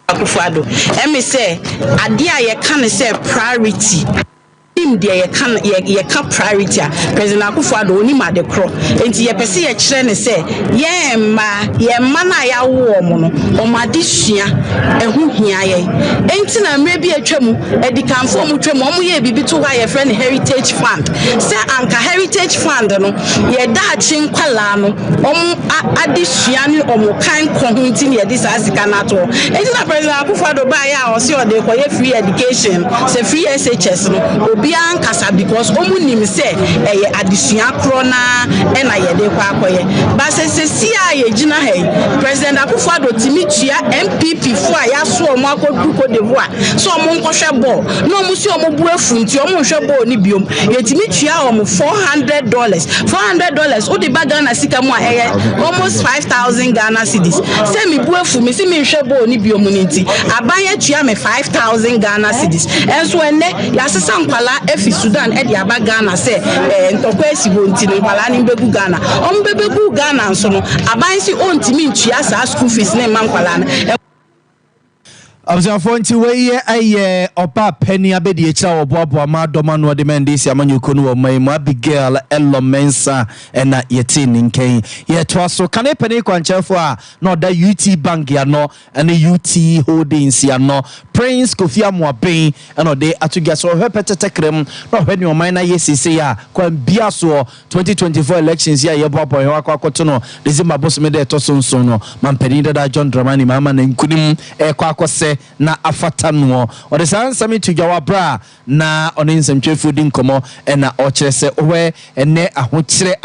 akufado emi se ade a ye kan se priority him there ye can priority President Akufo-Addo oni ma de kro enti ye pese ye kire ne se ye ma na ya wo mo no o ma de sua ehu hia ye enti na mre bi atwam edikanfo mu twam o mo ye bibi to wa ye friend heritage fund se anka heritage fund no ye da chi nkwala no o mo ade sua ni o mo kan ko hu nti ne ye dis asika na to enti na President Akufo-Addo ba ya o se o de ko ye free education se free SHS no bia nkasa because omu nim se eye adesua kro na e na ye de kwa akoye ba se si a ye gina he President Akufo-Addo timitua MPP fo a ya so omu akodu Cote d'Ivoire so omu nkohwe ball no omu si omu bu afu nti omu hwe ball ni biom ye timitua omu $400 odi ba Ghana sika mu a eye almost 5,000 Ghana cedis se mi bu afu mi si mi hwe ball ni biom ni nti abanye tua me 5,000 Ghana cedis enso enne ya sesa nkwala efi Sudan e di aba Ghana se ntokwa esibo nti nkwala ni mbegu Ghana ombebegu Ghana nso no abansi ontimi ntua sa school fees ne mankwala na Abzafo nti weye aye opa penny abedi echa oboabo ma doma no de mendisi amanyuko no mai Abigail Elo Mensa na yeti ninken ye to aso kan penny kwanchefo a no da UT Bank ya no na UT Holdings ya no Prince Kofi Amoaben na de atugia so hwepetetekrem no hwani o na yesisi ya kwa bia so 2024 elections ya ye boabo ye akwakoto no December bosome de to so no mampeni da John Dramani mama na nkunim kwakose na afata no o de sansami tugyawa bra na oni nsemtwefu di nkomo na o kire se owe ene ahokyire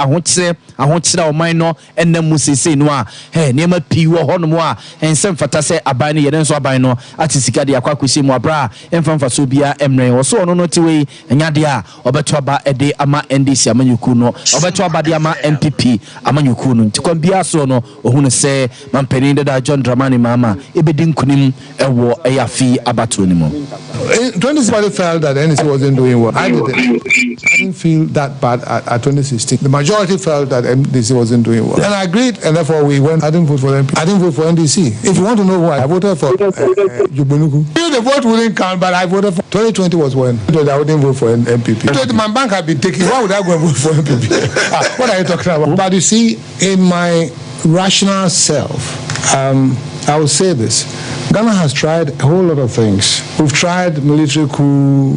oman no ene musese no a niema pi wo ho no mo a ensem fata se aban ne yede nso aban no atisika de akwakosi mu abra emfamfa so bia emre wo so no tiwe enyade a obeto aba ede ama NDC amanyuku no obeto aba de ama MPP amanyuku no ntikwa bia so no ohunu se mampeni da John Dramani mama ebedi nkunim ewo eyafi abato ni mo. 2016 felt that the NDC wasn't doing well. I didn't feel that bad at 2016. The majority felt that NDC wasn't doing well. And I agreed, and therefore we went. I didn't vote for MP. I didn't vote for NDC. If you want to know why, I voted for Jubunuku. The vote wouldn't count, but I voted for 2020 was when I wouldn't vote for MPP. My bank had been taken. Why would I go and vote for MPP? What are you talking about? But you see, in my rational self, I will say this. Ghana has tried a whole lot of things. We've tried military coup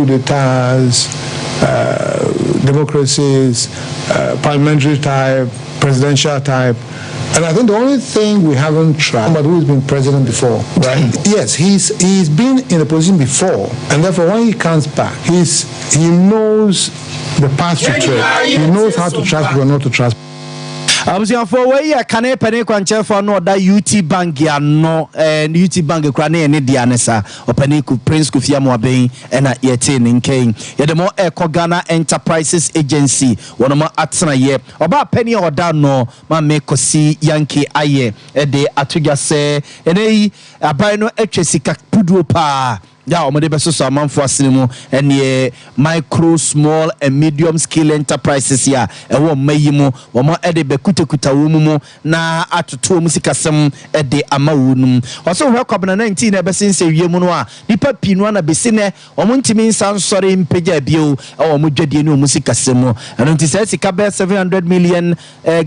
d'etats, democracies, parliamentary type, presidential type. And I think the only thing we haven't tried, but who's been president before, right? Yes, he's been in a position before, and therefore when he comes back, he knows the path to tread. He knows how to trust people and not to trust. abusuafo we ya kane pene kwanchefo no da UT Bank ya no UT Bank kura ne ne dia ne sa opani ku Prince Kufia Moaben na yete ne nken ye de mo Ghana Enterprises Agency wono mo atena ye oba peni oda no ma me kosi Yankee aye de atugya se enei aban no atwesika puduo pa ya omode beso so amanfo asene ene micro small and medium scale enterprises ya ewo mayi mu wo mo ede bekutekuta wo mu na atoto mu sikasem ede amawunum oso hwe kwabena 19 na besense wie mu no a nipa pinu na besine wo mo ntimi nsan sori mpegya bio ewo mo dwadie ne mu sikasem eno nti se sika be 700 million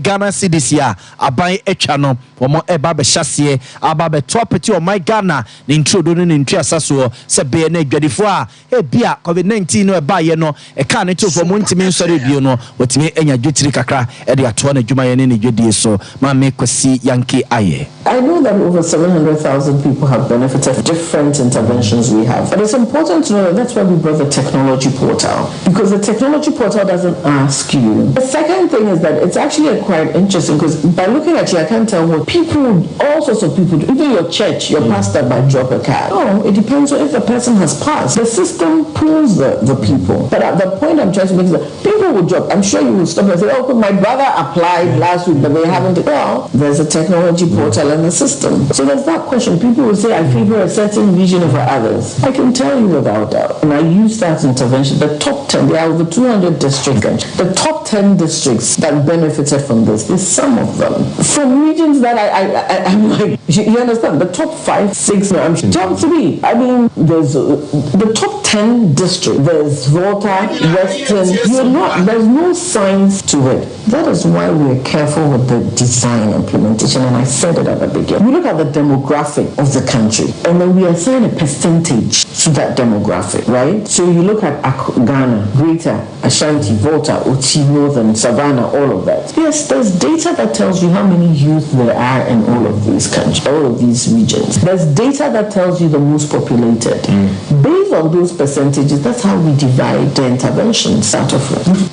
Ghana cedis ya aban etwa no wo mo eba be hyase aba be property o my Ghana ne introdo ne ntuasaso se be na gwadifo a bia COVID-19 no eba ye no e ka ne tofo mo ntimi nsori bio no wotimi enya dwetiri kakra e de ato na dwuma ye ne dwedie so ma me kwasi Yankee aye. I know that over 700,000 people have benefited from different interventions we have. But it's important to know that that's why we brought the technology portal. Because the technology portal doesn't ask you. The second thing is that it's actually quite interesting because by looking at you, I can't tell what people, all sorts of people, even your church, your pastor might drop a card. No, it depends on if the person has passed. The system pulls the people. But at the point I'm trying to make is that people will drop. I'm sure you will stop and say, oh, my brother applied last week, but they haven't. Well, there's a technology portal in the system. So there's that question. People will say, I favor a certain vision over others. I can tell you without doubt. And I use that intervention. The top 10, there are over 200 districts. The top 10 districts that benefited from this, there's some of them. From regions that I'm like, you understand? The top 5, 6, no, I'm sure. Top 3. I mean, there's the top 10 districts. There's Volta, Western. There's no science to it. That is why we're careful with the design implementation. And I said it at the beginning. We look at the demographic of the country, and then we assign a percentage to that demographic, right? So you look at Ghana, Greater Ashanti, Volta, Oti, Northern, Savannah, all of that. Yes, there's data that tells you how many youth there are in all of these countries, all of these regions. There's data that tells you the most populated. Based on those percentages, that's how we divide the interventions out of it.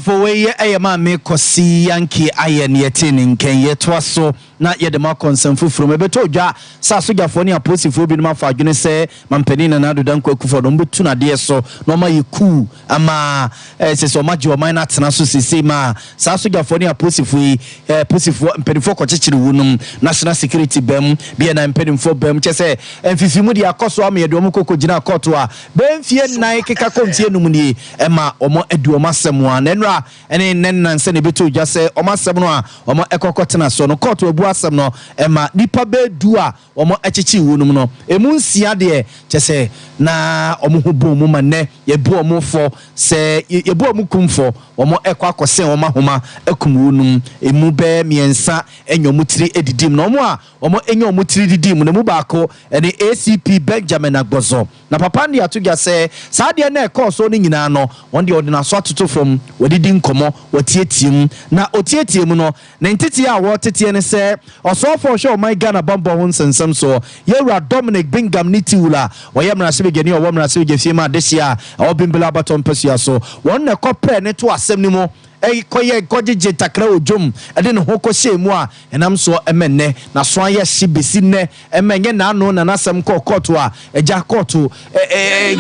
For way ma me kosi Yankee aye ne yetin nken yetwa so na ye de ma concern fufuru me beto dwa sa so gyafo ne aposifo bi no ma fa adwene se mampani na nado dan kwakufo no betu na de so no ma yeku ama se so ma je o man na tena so sisi ma sa so gyafo ne aposifo yi aposifo mpanifo ko chechiri wunum national security bem bi na mpanifo bem che se emfifimu de akoso am ye de o mukoko gina court a bemfie nan keka komtie num ni e ma omo adu o masem nenra ene nennan se ne beto dwa se omasem no a omo ekokotena so no court obu asem no ema nipa be du a omo echichi wonum no emu nsia de chese na omo hobo mu manne ye bu omo fo se ye bu omo kumfo omo ekwa akosen omo homa ekum wonum emu be miensa enyomutiri edidim no omo enyomutiri didim no mu baako ene ACP Benjamin Agbozo na papa ndi atugya se sa de na ekoso no nyina no won de ordinaso atoto from wadidi nkomo watietim na otietim no na ntiti a wotetie ne se osofo show my Ghana bambo ho nsensem so yewra Dominic Bingham Nitiwula oyemra sebegeni owomra sebegefie ma desia obimbela baton pesia so won na kopre ne to asem ni mo koye gojije takra ojom ade ne ho kohyemu a enam so emenne na so aye shibesi ne emenye na anu na nasem kokoto a eja koto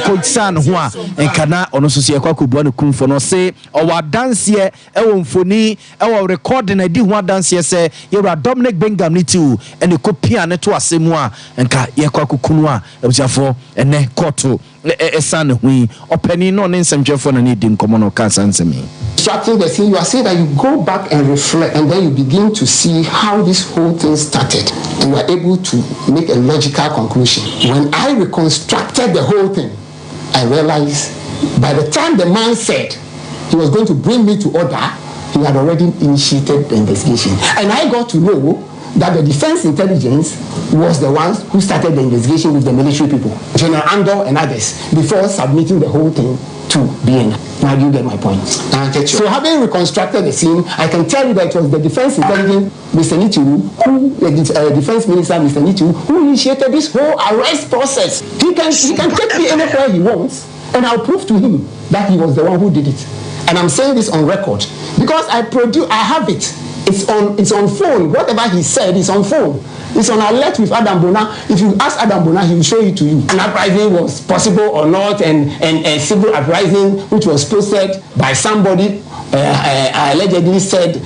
konsan ho a enkana ono so se kwakubu ne kumfo no se owa danse ewo mfoni ewo recording adi ho danse se yewra Dominic Bingham Nitiwu ene kopia ne to asemu a enka ye kwakukunu a ebuafo ene koto esan hui openi no ne nsemtwefo na ne di nkomo no kan sansemi. Structuring the thing, you are saying that you go back and reflect, and then you begin to see how this whole thing started, and you are able to make a logical conclusion. When I reconstructed the whole thing, I realized by the time the man said he was going to bring me to order, he had already initiated the investigation. And I got to know that the defense intelligence was the ones who started the investigation with the military people, General Andor and others, before submitting the whole thing to BN. Now you get my point. So having reconstructed the scene, I can tell you that it was the defense intelligence, Mr. Nitiwu, the defense minister, Mr. Nitiwu, who initiated this whole arrest process. He can take me anywhere he wants, and I'll prove to him that he was the one who did it. And I'm saying this on record because I have it. It's on phone. Whatever he said is on phone. It's on alert with Adam Bona. If you ask Adam Bona, he will show it to you. An uprising was possible or not, and a civil uprising which was posted by somebody allegedly said.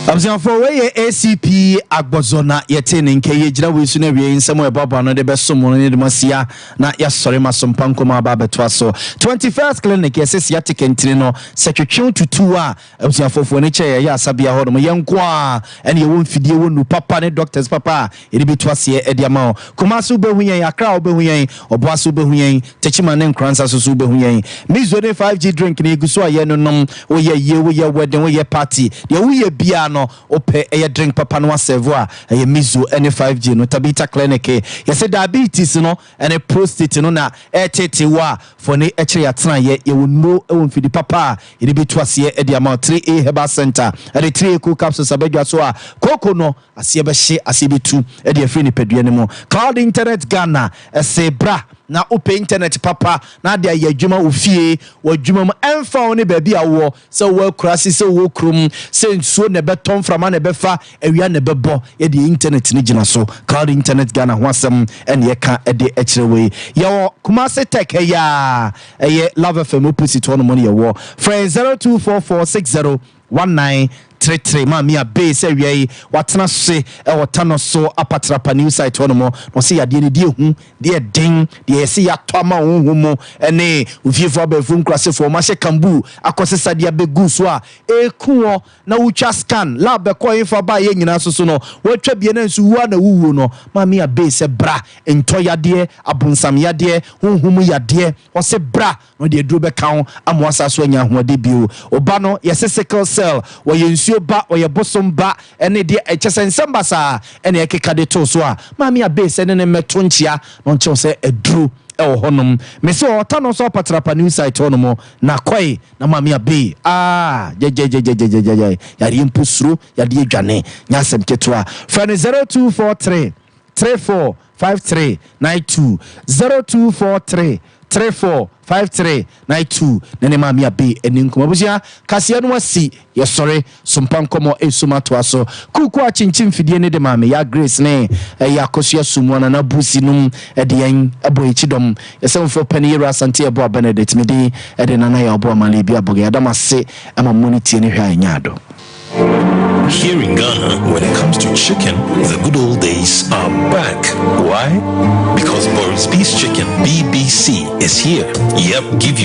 For way ACP Agbozona yetene nke yejira we su na wie nsemo ebaba no de besomo no de masia na ya sore masompa nkoma ba betwa so 21st clinic yes ya tikentini no setwetwe tutu a abusiafofo ne che ya asabia ho no yenko a ene ye won fidie wonu papa ne doctors papa eri betwa se e de ama kuma so be hunyen akra obe hunyen obo so be hunyen techima ne nkransa so be hunyen mizo ne 5G drink ne guso aye no nom wo ye wedding wo ye party de wo ye bia no ope e drink papa no serve a e mizo ene 5G no tabita clinic ye say diabetes no ene prostate no na e tete wa for ne e kire atena ye wo no e won fidi papa e de betu ase e de ama 3A Herbal Center e de 3A cool capsules abadwa so a koko no ase be hye ase betu e de afri ni padua ne mo Cloud Internet Ghana e se bra na open internet papa na de ayadwuma ofie wadwuma emfa woni ba bia wo se wo krasi se wo krum se nsuo ne beton frama ne befa awia ne bebo ye de internet ni gina so Cloud Internet Ghana ho asem ene ye ka de ekirewe ye Kumasi Tech ya ye Love FM opposite one money ye wo friend 0244601933 mami abase wiei watena se e wotano so apatrapa new site wono mo no se yade ne die hu de den de se ya toma honhu mo ene ufiefo abefu nkrasefo ma hye kambu akosesa de abegu so a ekuo na wucha scan lab ko info ba ye nyina so no watwa bie na nsu wu na wuwu no mami abase bra ento yade abunsam yade honhum yade o se bra no de duro be kan amoasa so anya hoade bio oba no yese sickle cell wo yensuo ba oye bosom ba ene de echesensem basa ene ekeka de to so a mami abase ene ne meto nchia no nche se eduru e wo honom me se o ta no so patrapa new site honom na koi na mami abe je yari impusuru yadi adwane nyasem ketwa fa 0243 345392 0243345392 nene mami abe eninkum abusia kasia no wasi ye sore sompan komo esuma to aso kuku a chinchin fidie ne de mami ya Grace ne ya kosua sumwana na busi num de yan abo echidom ye semfo paniyero asante ebo Benedict mede de nana ya obo mali bia boga ya damase ama moniti ne hwa anyado. Here in Ghana, when it comes to chicken, the good old days are back. Why? Because Boris B's Chicken, BBC, is here. Yep, give you